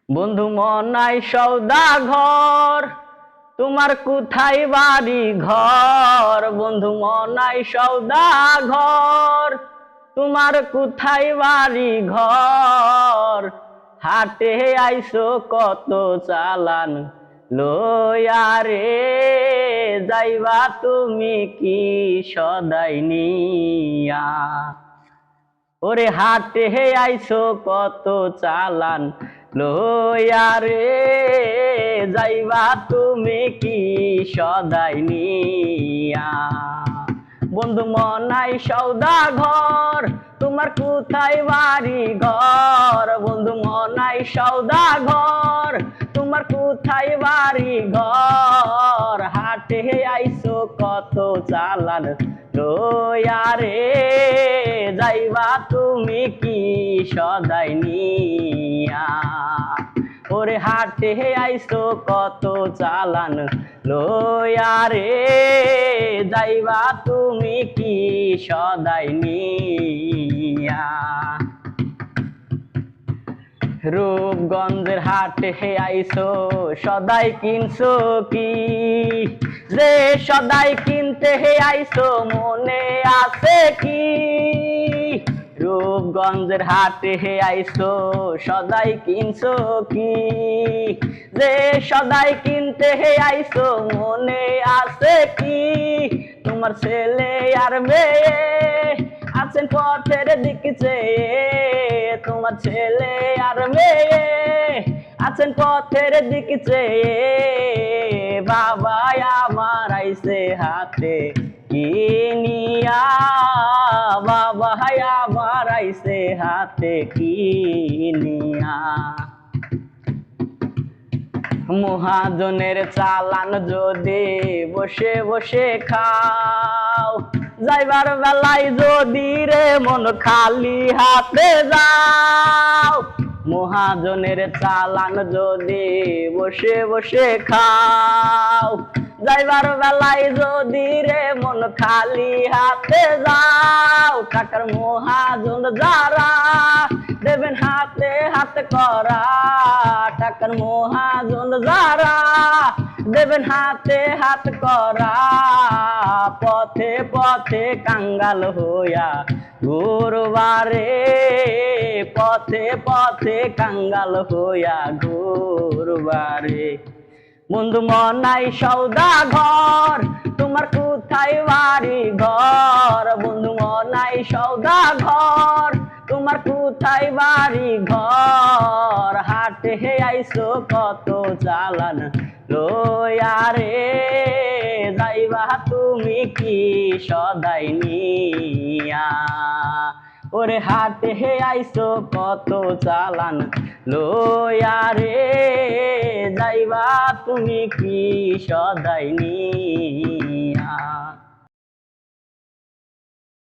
বন্ধু মনাই সওদাগর, তোমার কোথায় বাড়ি ঘর? বন্ধু মনাই সওদাগর, তোমার কোথায় বাড়ি ঘর? হাটে আইসো কত চালান লইয়া রে, যাইবা তুমি কি সদাই নিয়া? ওরে হাটে আইসো কত চালান লইয়া রে, যাইবা তুমি কি সদাই নিয়া? বন্ধু মনাই সওদাগর, তোমার কোথায় বাড়ি ঘর? বন্ধু মনাই সওদাগর, তোমার কোথায় বাড়ি ঘর? হাটে আইসো কত চালান লইয়া রে, যাইবা তুমি কি সদাই নিয়া? ওরে হাটে আইসো কত চালান লইয়া রে, যাইবা তুমি কি সদাই নিয়া? রূপগঞ্জের হাটে আইসো সদাই কিনছো কি? যে সদাই কিনতে আইসো মনে আছে কি? রূপগঞ্জের হাটে আইসো সদাই কিনছো কি? যে সদাই কিনতে আইসো মনে আছে কি? তোমার ছেলে আর মেয়ে আছেন পথের দিকে চেয়ে, তোমার ছেলে আর মেয়ে আছেন পথের দিকে চেয়ে, বাবা আমার আইসে হাতে কিনিয়া, বাবা আমার আইসে হাতে কিনিয়া। মহাজনের চালান যদি বসে বসে খাও, যাইবার বেলায় যদি রে মন খালি হাতে যাও। মহাজনের চালান যদি বসে বসে খাও, যাইবার বেলায় যদি রে মন খালি হাতে যাও। টাকার মহাজন যারা দেবেন হাতে হাতে করা, টাকার মহাজন যারা দেবেন হাতে হাত করা, পথে পথে কাঙ্গাল হইয়া ঘুরবারে, পথে পথে কাঙ্গাল হইয়া ঘুরবারে। বন্ধু মনাই সওদাগর, তোমার কোথায় বাড়ি ঘর? বন্ধু মনাই সওদাগর, তোমার কোথায় বাড়ি ঘর? হাটে আইসো কত চালান লইয়া রে, যাইবা তুমি কি সদাই নিয়া? ওরে হাটে আইসো কত চালান লইয়া রে, যাইবা তুমি কি সদাই নিয়া?